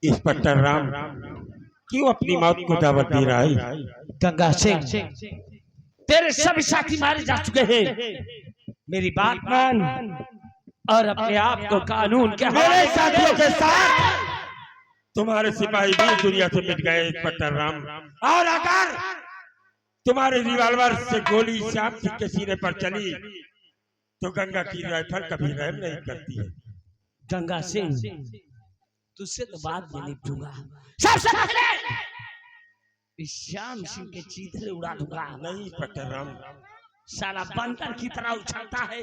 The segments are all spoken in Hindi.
इंस्पेक्टर राम क्यों अपनी मौत को दावत दे रहा है? गंगा सिंह, तेरे सभी साथी मारे जा चुके हैं। मेरी बात मान और अपने आप को कानून के मेरे साथियों के साथ तुम्हारे सिपाही भी दुनिया से मिट गए इंस्पेक्टर राम। और अगर तुम्हारे रिवॉल्वर से गोली श्याम सिंह के सीने पर चली तो गंगा की राइफल कभी रहम नहीं करती है। गंगा सिंह, तुझसे तो बात नहीं निपटूंगा। सबसे पहले इस श्याम सिंह के चीथड़े उड़ा दूंगा। नहीं इंस्पेक्टर राम, साला बंदर की तरह उछलता है,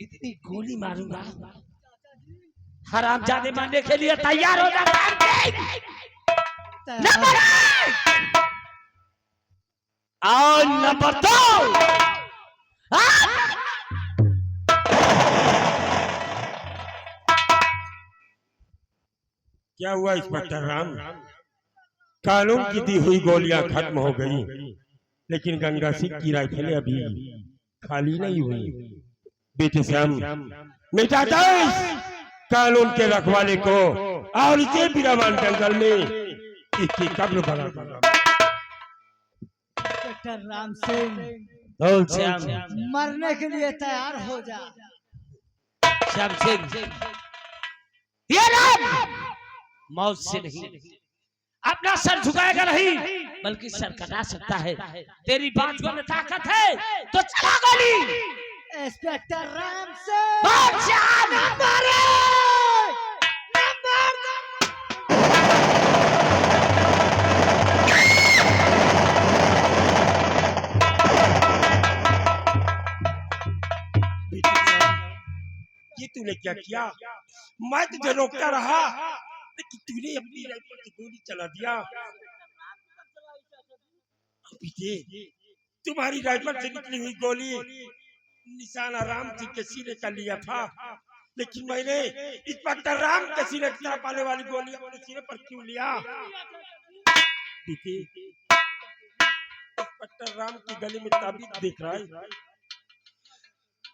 इतनी गोली मारूंगा हरामजादे मारने के लिए तैयार हो जा। नंबर 1 और नंबर 2 क्या हुआ इंस्पेक्टर राम? कानून की दी हुई गोलियां खत्म हो गई, लेकिन गंगा सिंह की राइफलें अभी खाली नहीं हुई। बेटे श्याम, मिटा दो कानून के रखवाले को और इसे बिरामान जंगल में इसकी कब्र बना दूंगा। इंस्पेक्टर राम सिंह, बोल श्याम, मरने के लिए तैयार हो जा। श्याम सिंह, ये राम मौत से नहीं अपना सर झुकाएगा नहीं, बल्कि सर कटा सकता है। तेरी बाजुओं में ताकत है तो चला गोली। इंस्पेक्टर राम सिंह, मारे। ये तूने क्या किया? मैं तुझे रोकता रहा, लेकिन तूने अपनी राइफल से गोली चला दिया। तुम्हारी राइफल से निकली हुई गोली निशाना राम सिंह के सीने का लिया था, लेकिन मैंने इंस्पेक्टर राम के सीने की तरफ आने वाली गोली अपने सीने पर क्यों लिया? इंस्पेक्टर राम की गले में ताबीज देख रहा है,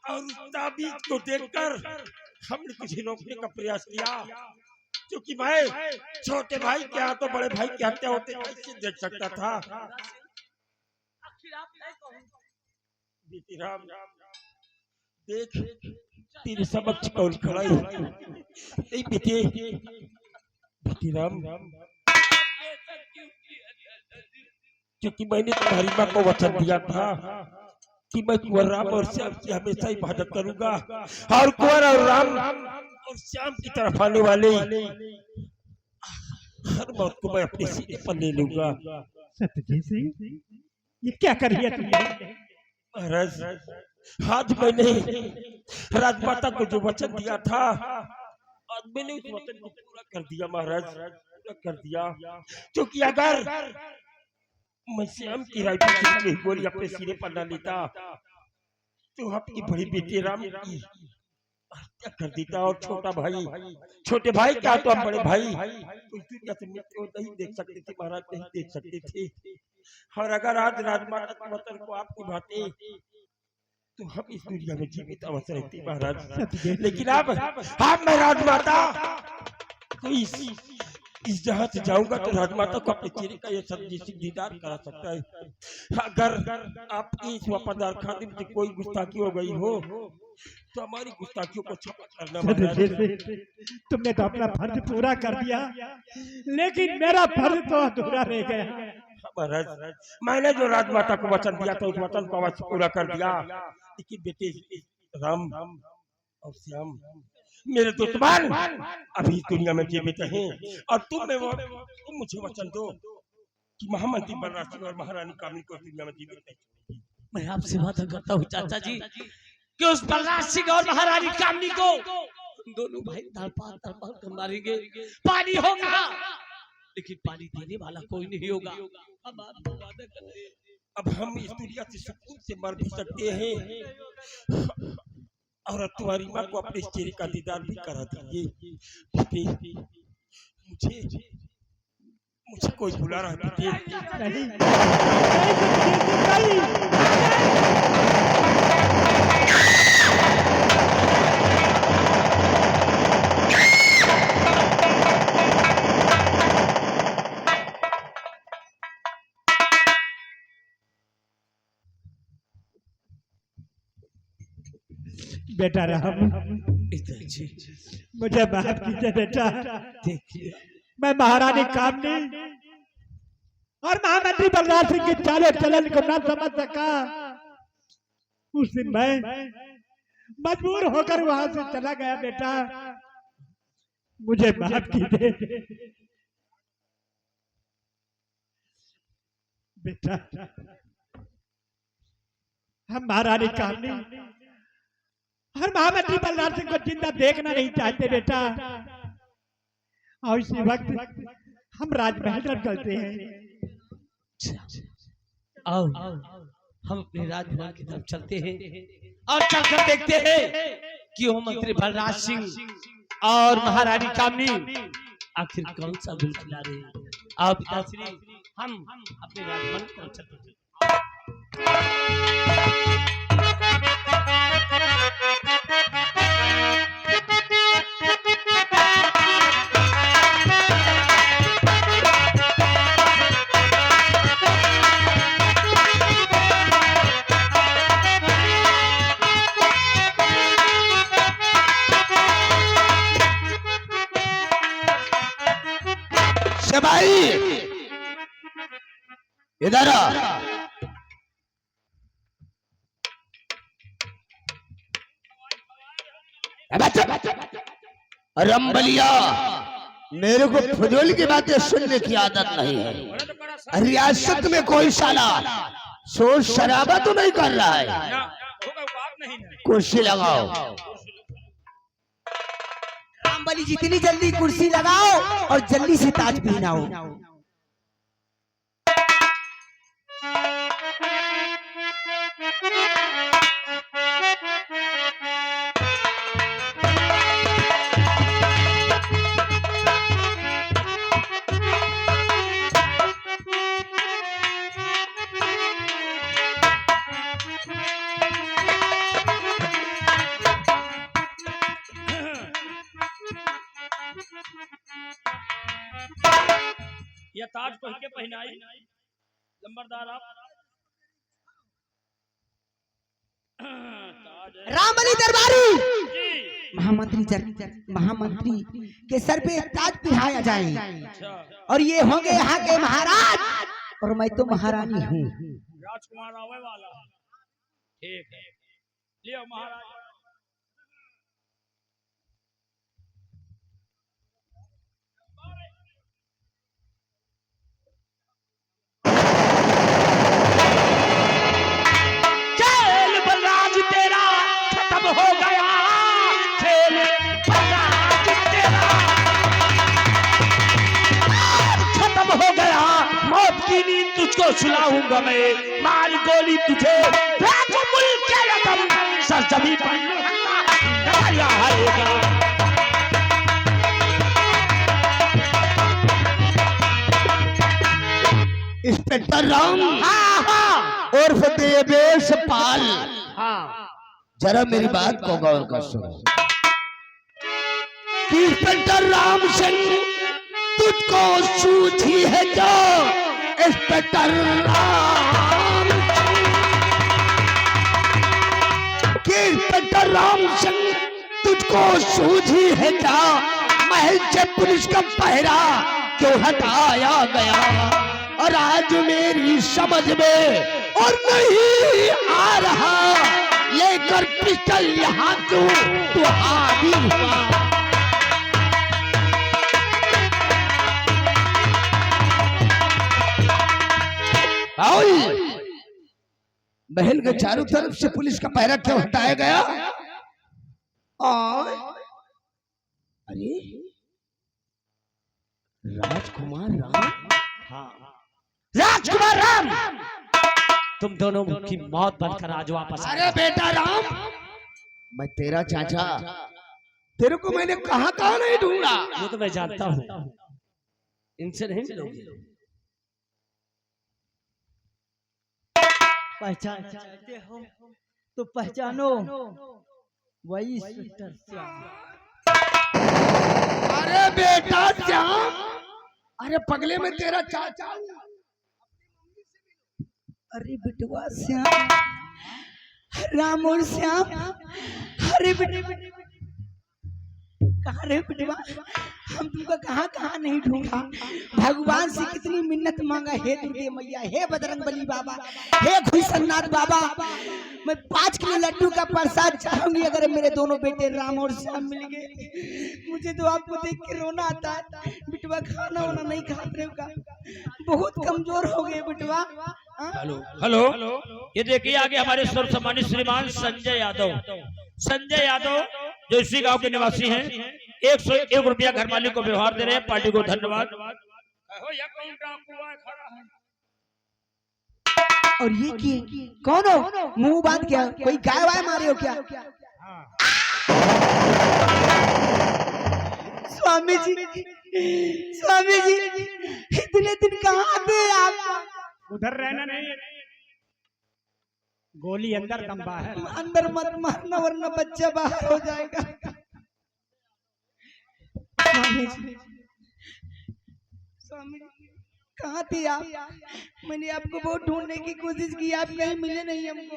और उस ताबीज को देखकर हमने तुझे रोकने का प्रयास किया, क्योंकि मैं छोटे भाई के हाथों बड़े भाई की हत्या होते कैसे देख सकता था। राम, देख तेरे समक्ष कौन खड़ा है? नहीं बेटे राम, क्योंकि मैंने तुम्हारी माँ को वचन दिया था कि मैं कुंवर राम और श्याम की हमेशा हिफाजत करूंगा, और कुंवर और राम और श्याम की तरफ आने वाले हर मौत को मैं अपने सीने पर ले लूंगा। सतजी सिंह, ये क्या कर रही है तुमने? महाराज, आज मैंने राजमाता को जो वचन दिया था, आज मैंने उस वचन को पूरा कर दिया महाराज, पूरा कर दिया। क्योंकि अगर मैं श्याम की राइफल से निकली गोली अपने सीने पर न लेता तो आपकी बड़ी बेटे राम की हत्या कर देता, और छोटे भाई क्या तो हम बड़े भाई तो इस दुनिया से मृत्यु नहीं देख सकते थे महाराज, नहीं देख सकते थे। और अगर आज राजमाता के वचन को आप निभाते तो हम इस दुनिया में जीवित अवसर रहते महाराज। लेकिन अब मैं राजमाता तो इस जहां से जाऊंगा तो राजमाता को अपने चेहरे का ये सब्जी सिंह दीदार करा सकता है। अगर आपकी इस वफादार खादिम से कोई गुस्ताखी हो गई हो तो हमारी गुस्ताखियों को क्षमा करना महाराज। तुमने तो अपना फर्ज पूरा कर दिया, लेकिन मेरा फर्ज तो अधूरा रह गया। महाराज, मैंने जो राजमाता को वचन दिया था उस वचन को अवश्य पूरा कर दिया, लेकिन बेटे राम और श्याम मेरे दुश्मन अभी दुनिया में जीवित हैं, और तुम मुझे वचन दो कि महामंत्री बलराज सिंह और महारानी कामिनी को दुनिया में जीवित नहीं। मैं आपसे वादा करता हूँ चाचा जी कि उस बलराज सिंह और महारानी कामिनी को दोनों भाई तड़पा कर मारेंगे। पानी होगा, लेकिन पानी देने वाला कोई नहीं होगा। हम आपको वादा करते हैं। अब हम इस दुनिया से सुकून से मर भी सकते हैं, और तुम्हारी माँ को अपने चेहरे का दीदार भी करा दीजिए। मुझे कोई बुला रहा है। बेटा राम, इधर जी मुझे माफ कीजिए बेटा। देखिए मैं महारानी कामनी और महामंत्री बलराज सिंह के चालों चलन को न समझ सका। उस दिन मैं मजबूर होकर वहां से चला गया बेटा, मुझे माफ कीजिए बेटा। हम महारानी कामनी और महामंत्री बलराज सिंह को जिंदा देखना नहीं चाहते बेटा, और इसी वक्त हम राजमहल तक चलते हैं। आओ हम अपने राजभवन की तरफ चलते हैं और चलकर देखते हैं कि वो मंत्री बलराज सिंह और महारानी कामनी आखिर कौन सा गुल खिला रहे हैं। आओ पिताश्री हम अपने राजभवन की तरफ चलते हैं। भाई इधर आ। रंबलिया, मेरे को फजूल की बातें सुनने की आदत नहीं है। रियासत में कोई साला शोर शराबा तो नहीं कर रहा है। कुर्सी लगाओ। रामबली जितनी जल्दी कुर्सी लगाओ और जल्दी से ताज पहनाओ। ये ताज पहन के पहनाई लंबरदार आप। रामबली दरबारी महामंत्री के सर पे ताज पिहाया जाए और ये होंगे यहाँ के महाराज और मैं तो महारानी हूँ। राजकुमार आवे वाला ठीक है, लियो महाराज। हो गया खेल बलराज तेरा खत्म हो गया। मौत की नींद तुझको सुलाऊंगा मैं, मार गोली तुझे मुल्क के रकम सरजमी पर नजरिया आएगा। इंस्पेक्टर राम उर्फ देवेश पाल, जरा मेरी बात को गौर कर सुनो। इंस्पेक्टर राम सिंह तुझको सूझी है जो इंस्पेक्टर राम इंस्पेक्टर राम सिंह तुझको सूझी है क्या? महल से पुलिस का पहरा क्यों हटाया गया? और आज मेरी समझ में और नहीं आ रहा, लेकर पिस्टल यहाँ क्यों तो हावी हुआ? महल के चारों तरफ से पुलिस का पहरा क्यों हटाया गया? और अरे राजकुमार राम, राजकुमार राम, तुम दोनों की मौत बनकर आज वापस। अरे बेटा राम, मैं तेरा चाचा, तेरे को मैंने कहाँ नहीं ढूंढा। वो तो मैं जानता हूँ, इनसे नहीं मिलोगे। पहचान चाहते हो तो पहचानो, वही इंस्पेक्टर श्याम। अरे बेटा श्याम, अरे पगले में तेरा चाचा। अरे बिटवा श्याम, राम और श्याम। अरे बेटे कहाँ रे बेटवा, हम तुमको कहाँ कहाँ नहीं ढूंढा। भगवान से कितनी मिन्नत मांगा, हे दुर्गे मैया, हे बजरंगबली बाबा, हे घुसन्नाथ बाबा, मैं 5 किलो लड्डू का प्रसाद चाहूंगी अगर मेरे दोनों बेटे राम और श्याम मिल गए। मुझे तो आपको देख के रोना आता है। बेटवा खाना वाना नहीं खाते हो का, बहुत कमजोर हो गए बेटवा। हेलो हेलो, ये देखिए आगे हमारे सर्व सम्मानित श्रीमान संजय यादव, संजय यादव जो इसी गांव के निवासी हैं, 101 रुपया घर मालिक को व्यवहार दे रहे हैं। पार्टी को धन्यवाद। और ये की कौन हो, मुंह बांध क्या, कोई गाय वाय मारे हो क्या? स्वामी जी, स्वामी जी, इतने दिन कहाँ थे आप? उधर रहना नहीं, गोली अंदर दम बाहर। अंदर मत मारना वरना बच्चा बाहर हो जाएगा। स्वामी जी, स्वामी जी कहाँ थे आप? मैंने आपको बहुत ढूंढने की कोशिश की, आप कहीं मिले नहीं हमको।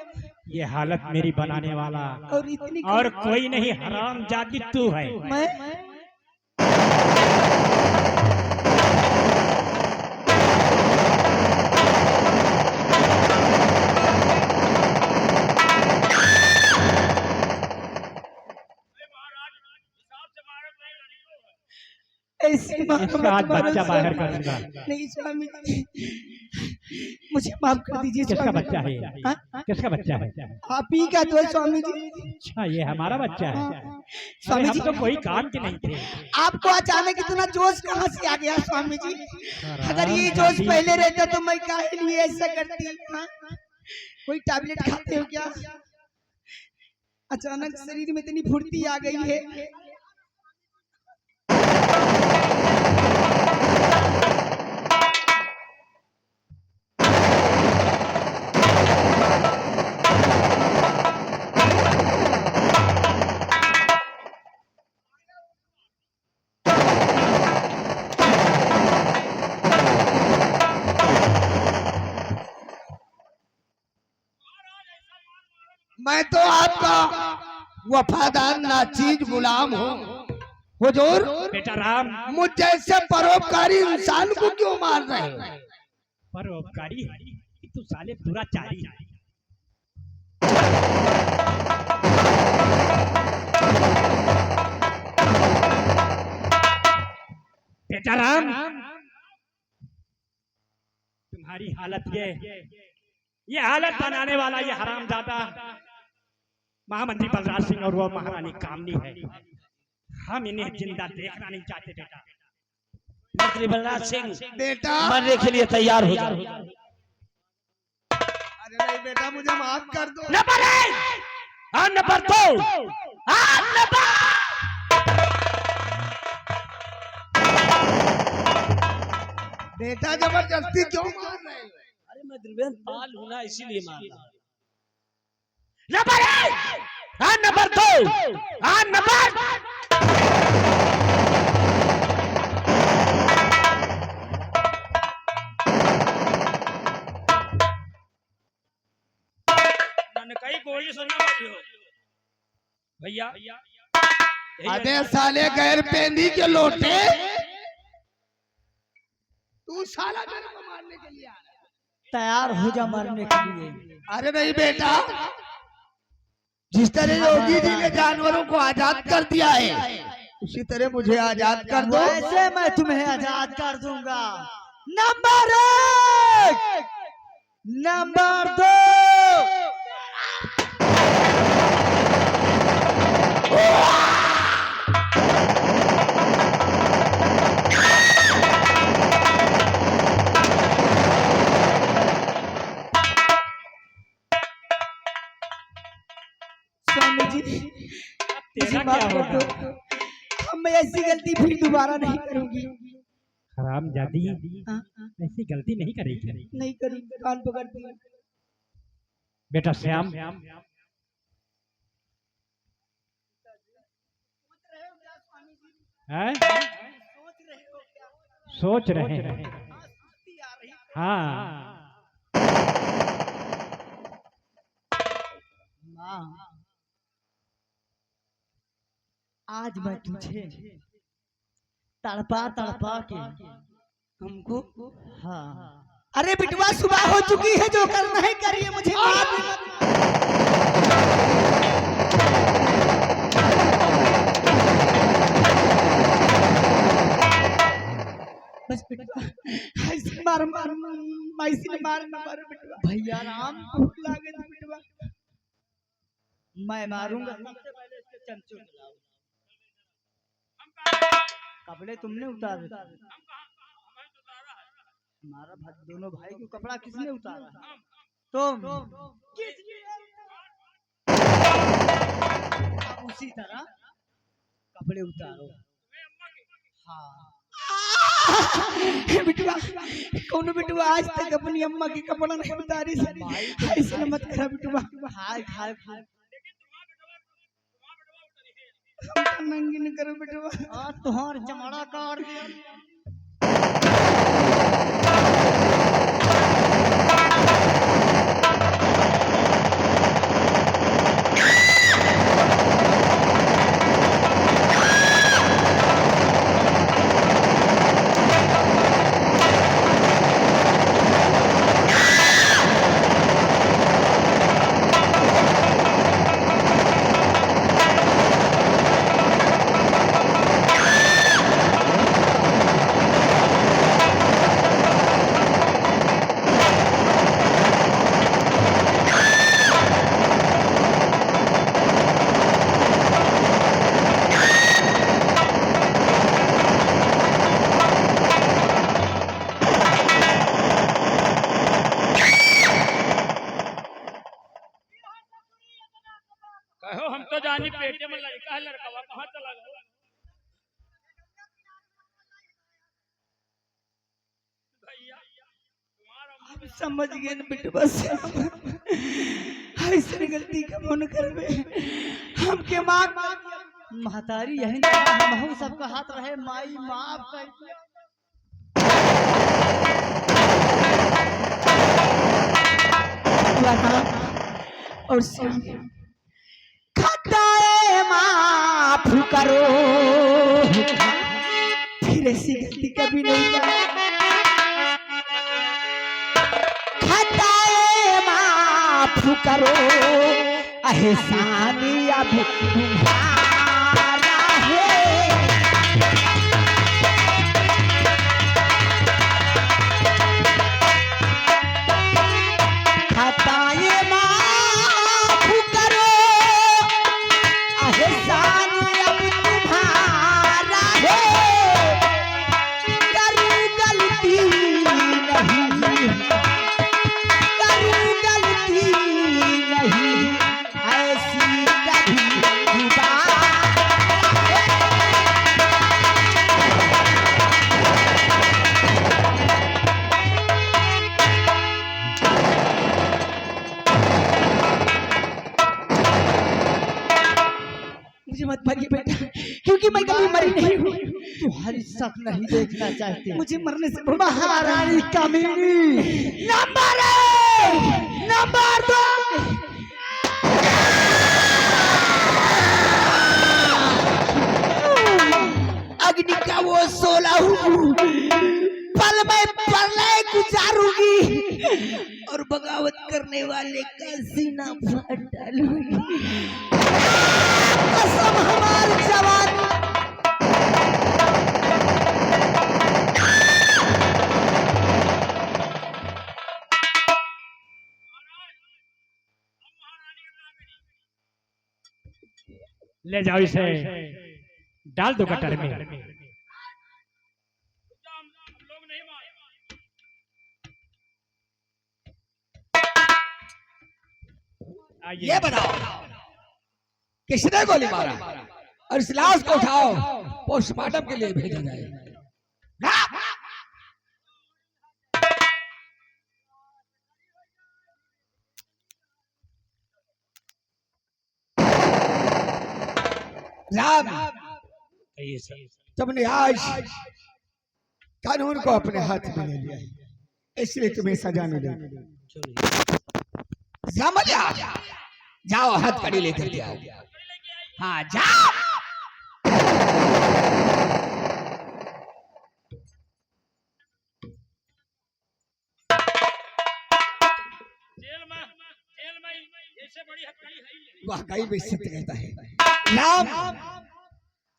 ये हालत मेरी बनाने वाला और इतनी और कोई नहीं, हराम जाति तू है। मैं ऐसी इसका आज बच्चा बाहर करूंगा। नहीं स्वामी जी, मुझे माफ कर दीजिए। किसका बच्चा है? हाँ? किसका बच्चा है? आप ही का तो है स्वामी जी। अच्छा, ये हमारा बच्चा है। स्वामी हम जी तो कोई काम के नहीं थे। आपको अचानक इतना जोश कहाँ से आ गया स्वामी जी? अगर ये जोश पहले रहता तो मैं काहे लिए ऐसा करती? हाँ? कोई टैबलेट खाते हो क्या? अचानक शरीर में इतनी फुर्ती आ गई है। मैं तो आपका वफादार नाचीज गुलाम हूँ हुजूर। बेटा राम, मुझ जैसे परोपकारी इंसान को क्यों मार रहे हो? परोपकारी तू साले दुराचारी है। बेटा राम, तुम्हारी हालत ये हालत बनाने वाला ये हरामजादा महामंत्री बलराज सिंह और वो महारानी कामनी है। हम इन्हें जिंदा देखना नहीं चाहते। बेटा मंत्री बलराज सिंह, बेटा मरने के लिए तैयार हो जाओ। अरे नहीं बेटा, मुझे माफ कर दो। Number 1, number 2, number. बेटा जबरदस्ती क्यों मार रहे हो? अरे मैं दिलबेन पाल हूं ना, इसीलिए मार रहा हूं। Number 1, number 2, number. मैंने कई गोली सुनना पड़ी हो भैया। अबे साले गैर पेंदी के लोटे, तू साला मेरे को मारने के लिए आ रहा है। तैयार हो जा मरने के लिए। अरे नहीं बेटा, जिस तरह योगी जी ने जानवरों को आजाद कर दिया है उसी तरह मुझे आजाद कर दो। वैसे मैं तुम्हें आजाद कर दूंगा। Number 1, number 2। स्वामी जी तेरा क्या होगा? हम मैं ऐसी गलती फिर दोबारा नहीं करूंगी। हरामजादी, हाँ? ऐसी गलती नहीं करेगी। नहीं करूंगी, कान पकड़ती हूँ। बेटा श्याम, हैं? सोच रहे हैं। हाँ, हाँ आज मैं तुझे तड़पा तड़पा के हमको हाँ अरे बिटवा सुबह हो चुकी है जो करना है करिए मुझे मार भी मत। बस बिटवा ऐसे मार मार ऐसे ने मार ना मारो बिटवा भैया राम भूख लागे तो बिटवा मैं मारूंगा सबसे पहले इसके चमचों मिलाओ कपड़े तुमने उतार हमारा दोनों भाई को कपड़ा किसने उतारा तुम अब उसी तरह कपड़े उतारो हाँ बिटवा कौन बिटवा आज तक अपनी अम्मा की कपड़ा नहीं उतारी ऐसे न मत करा बिटवा खाए खाए खाए नंगी न करो बिटवा तुम्हार जमाड़ा काट दिया कहो हम तो जानी पेटे में लड़का है लड़का कहाँ चला गया अब समझ गए न बिटवा से ऐसे गलती कब न करबे हम के मार महतारी यही महू सबका हाथ रहे माई माफ कर और सुन खताए माफ करो फिर ऐसी गलती कभी नहीं खताए माफ करो एहसान अब तुम्हारा है खताए माफ करो एहसान अब तुम्हारा है करूं गलती नहीं करूं गलती नहीं ऐसी कभी दोबारा मुझे मत मारिए बेटा क्योंकि मैं कभी मरी नहीं हूँ तुम्हारी शक नहीं देखना चाहते मुझे मरने से महारानी कमीनी नंबर नंबर 2 अग्नि का वो 16 पल में प्रलय गुजारूंगी और बगावत करने वाले का सीना फाड़ डालूंगी कसम हमार जवानी ले जाओ इसे डाल दो गटर में ये बताओ किसने गोली मारा और इस लाश को उठाओ पोस्टमार्टम के लिए भेजा जाए राम तुमने आज कानून को अपने हाथ में ले लिया है इसलिए तुम्हें सजा मिली समझा जाओ हथकड़ी लेकर के आओ। हाँ जाओ। वाकई में सत्य कहता है राम,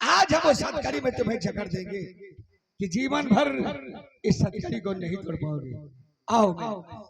आज हम उस हथकड़ी में तुम्हें जकड़ देंगे कि जीवन भर इस हथकड़ी को नहीं तोड़ पाओगे। आओ।